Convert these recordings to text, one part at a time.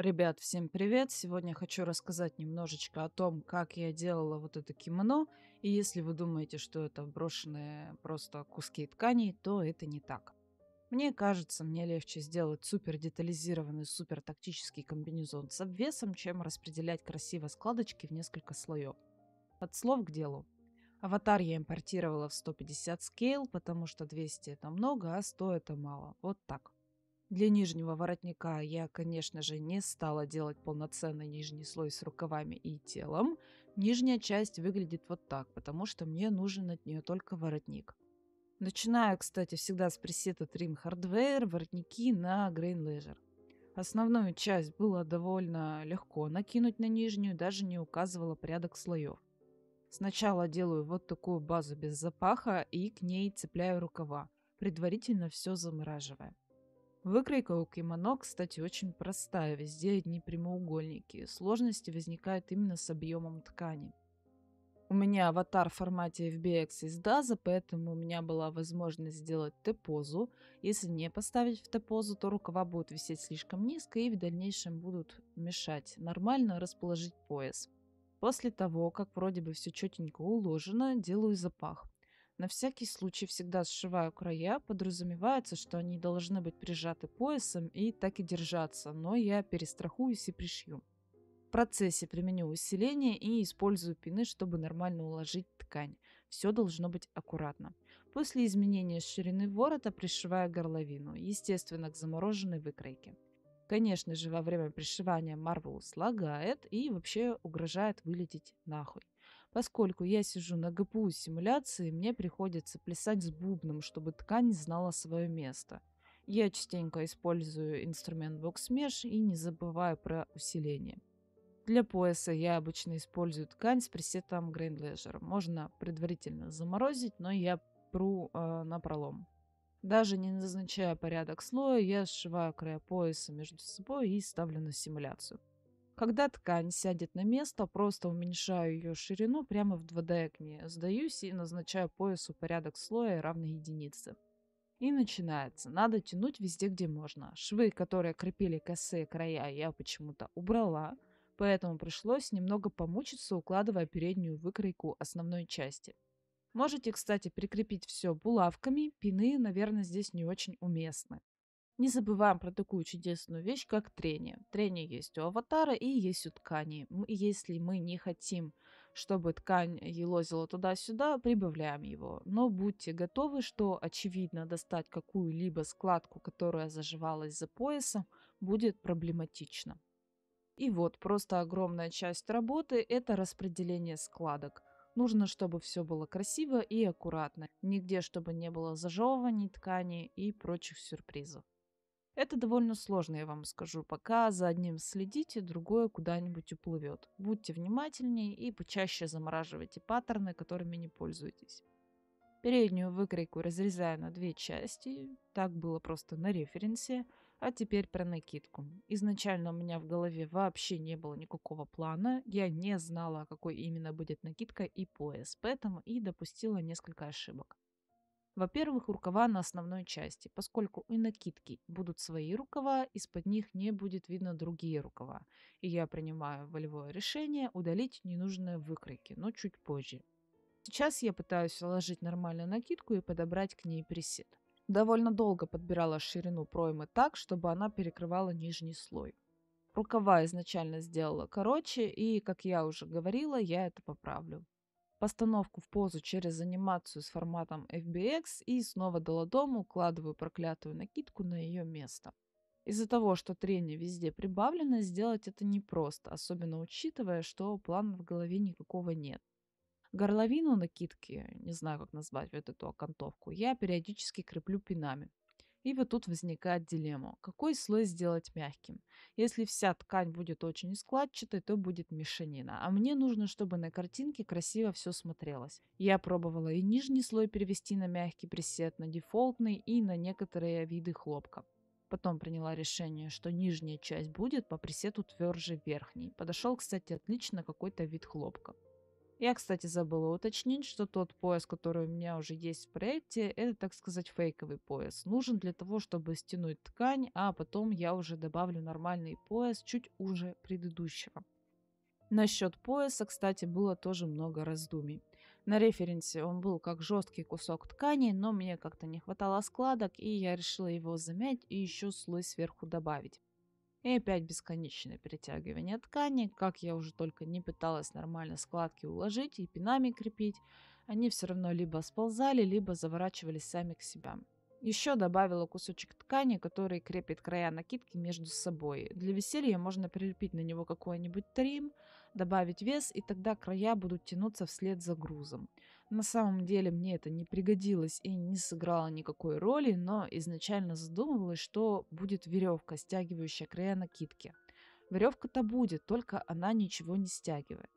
Ребят, всем привет! Сегодня хочу рассказать немножечко о том, как я делала вот это кимоно. И если вы думаете, что это брошенные просто куски тканей, то это не так. Мне кажется, мне легче сделать супер детализированный, супер тактический комбинезон с обвесом, чем распределять красиво складочки в несколько слоев. От слов к делу. Аватар я импортировала в 150 скейл, потому что 200 это много, а 100 это мало. Вот так. Для нижнего воротника я, конечно же, не стала делать полноценный нижний слой с рукавами и телом. Нижняя часть выглядит вот так, потому что мне нужен от нее только воротник. Начинаю, кстати, всегда с пресета Trim Hardware, воротники на Grain Leisure. Основную часть было довольно легко накинуть на нижнюю, даже не указывала порядок слоев. Сначала делаю вот такую базу без запаха и к ней цепляю рукава, предварительно все замораживая. Выкройка у кимоно, кстати, очень простая, везде одни прямоугольники. Сложности возникают именно с объемом ткани. У меня аватар в формате FBX из DAZA, поэтому у меня была возможность сделать Т-позу. Если не поставить в Т-позу, то рукава будут висеть слишком низко и в дальнейшем будут мешать нормально расположить пояс. После того, как вроде бы все четенько уложено, делаю запах. На всякий случай всегда сшиваю края, подразумевается, что они должны быть прижаты поясом и так и держаться, но я перестрахуюсь и пришью. В процессе применю усиление и использую пины, чтобы нормально уложить ткань. Все должно быть аккуратно. После изменения ширины ворота пришиваю горловину, естественно, к замороженной выкройке. Конечно же, во время пришивания Marvelous лагает и вообще угрожает вылететь нахуй. Поскольку я сижу на ГПУ симуляции, мне приходится плясать с бубном, чтобы ткань знала свое место. Я частенько использую инструмент Vox Mesh и не забываю про усиление. Для пояса я обычно использую ткань с пресетом Grain Leisure. Можно предварительно заморозить, но я пру на пролом. Даже не назначая порядок слоя, я сшиваю края пояса между собой и ставлю на симуляцию. Когда ткань сядет на место, просто уменьшаю ее ширину прямо в 2D окне, сдаюсь и назначаю поясу порядок слоя равной единице. И начинается. Надо тянуть везде, где можно. Швы, которые крепили косые края, я почему-то убрала, поэтому пришлось немного помучиться, укладывая переднюю выкройку основной части. Можете, кстати, прикрепить все булавками, пины, наверное, здесь не очень уместны. Не забываем про такую чудесную вещь, как трение. Трение есть у аватара и есть у ткани. Если мы не хотим, чтобы ткань елозила туда-сюда, прибавляем его. Но будьте готовы, что, очевидно, достать какую-либо складку, которая заживалась за поясом, будет проблематично. И вот, просто огромная часть работы– это распределение складок. Нужно, чтобы все было красиво и аккуратно. Нигде, чтобы не было зажевываний ткани и прочих сюрпризов. Это довольно сложно, я вам скажу. Пока за одним следите, другое куда-нибудь уплывет. Будьте внимательнее и почаще замораживайте паттерны, которыми не пользуетесь. Переднюю выкройку разрезаю на две части. Так было просто на референсе. А теперь про накидку. Изначально у меня в голове вообще не было никакого плана. Я не знала, какой именно будет накидка и пояс, поэтому и допустила несколько ошибок. Во-первых, рукава на основной части, поскольку у накидки будут свои рукава, из-под них не будет видно другие рукава. И я принимаю волевое решение удалить ненужные выкройки, но чуть позже. Сейчас я пытаюсь уложить нормальную накидку и подобрать к ней пресет. Довольно долго подбирала ширину проймы так, чтобы она перекрывала нижний слой. Рукава изначально сделала короче, и, как я уже говорила, я это поправлю. Постановку в позу через анимацию с форматом FBX и снова до ладома укладываю проклятую накидку на ее место. Из-за того, что трение везде прибавлено, сделать это непросто, особенно учитывая, что плана в голове никакого нет. Горловину накидки, не знаю, как назвать вот эту окантовку, я периодически креплю пинами. И вот тут возникает дилемма. Какой слой сделать мягким? Если вся ткань будет очень складчатой, то будет мешанина. А мне нужно, чтобы на картинке красиво все смотрелось. Я пробовала и нижний слой перевести на мягкий пресет, на дефолтный и на некоторые виды хлопка. Потом приняла решение, что нижняя часть будет по пресету тверже верхней. Подошел, кстати, отлично какой-то вид хлопка. Я, кстати, забыла уточнить, что тот пояс, который у меня уже есть в проекте, это, так сказать, фейковый пояс. Нужен для того, чтобы стянуть ткань, а потом я уже добавлю нормальный пояс чуть уже предыдущего. Насчет пояса, кстати, было тоже много раздумий. На референсе он был как жесткий кусок ткани, но мне как-то не хватало складок, и я решила его замять и еще слой сверху добавить. И опять бесконечное перетягивание ткани, как я уже только не пыталась нормально складки уложить и пинами крепить, они все равно либо сползали, либо заворачивались сами к себе. Еще добавила кусочек ткани, который крепит края накидки между собой. Для веселья можно прилепить на него какой-нибудь трим, добавить вес, и тогда края будут тянуться вслед за грузом. На самом деле мне это не пригодилось и не сыграло никакой роли, но изначально задумывалось, что будет веревка, стягивающая края накидки. Веревка-то будет, только она ничего не стягивает.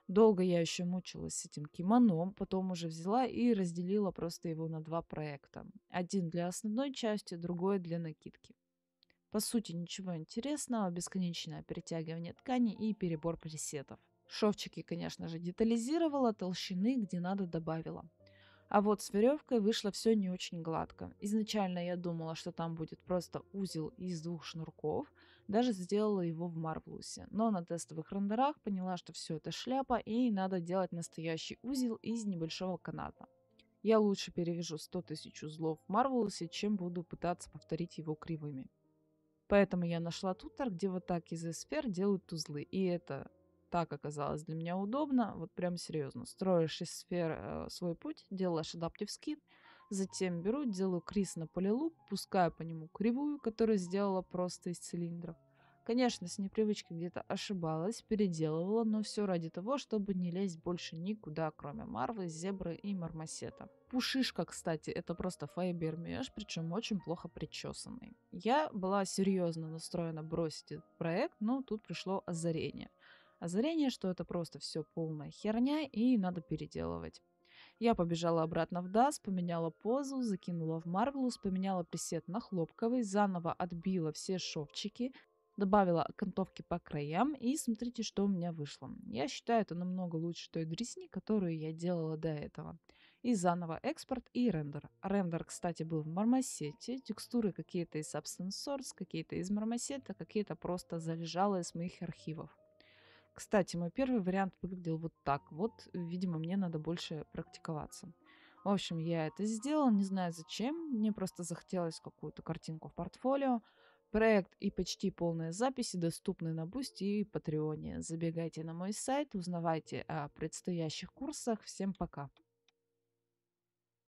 Долго я еще мучилась с этим кимоном, потом уже взяла и разделила просто его на два проекта. Один для основной части, другой для накидки. По сути, ничего интересного, бесконечное перетягивание ткани и перебор пресетов. Шовчики, конечно же, детализировала, толщины где надо добавила. А вот с веревкой вышло все не очень гладко. Изначально я думала, что там будет просто узел из двух шнурков, даже сделала его в Марвелусе. Но на тестовых рендерах поняла, что все это шляпа и надо делать настоящий узел из небольшого каната. Я лучше перевяжу 100 тысяч узлов в Марвелусе, чем буду пытаться повторить его кривыми. Поэтому я нашла тутор, где вот так из сфер делают узлы. И это так оказалось для меня удобно. Вот прям серьезно. Строишь из сфер свой путь, делаешь адаптив скин, затем беру, делаю криз на полилуп, пускаю по нему кривую, которую сделала просто из цилиндров. Конечно, с непривычки где-то ошибалась, переделывала, но все ради того, чтобы не лезть больше никуда, кроме Марвы, Зебры и Мармосета. Пушишка, кстати, это просто файбер-меш, причем очень плохо причесанный. Я была серьезно настроена бросить этот проект, но тут пришло озарение. Озарение, что это просто все полная херня и надо переделывать. Я побежала обратно в DAS, поменяла позу, закинула в Marvelous, поменяла пресет на хлопковый, заново отбила все шовчики, добавила окантовки по краям и смотрите, что у меня вышло. Я считаю, это намного лучше той дресни, которую я делала до этого. И заново экспорт и рендер. Рендер, кстати, был в Мармосете, текстуры какие-то из Substance Source, какие-то из Мармосета, какие-то просто залежало из моих архивов. Кстати, мой первый вариант выглядел вот так. Вот, видимо, мне надо больше практиковаться. В общем, я это сделала, не знаю зачем. Мне просто захотелось какую-то картинку в портфолио. Проект и почти полные записи доступны на Бусти и Патреоне. Забегайте на мой сайт, узнавайте о предстоящих курсах. Всем пока!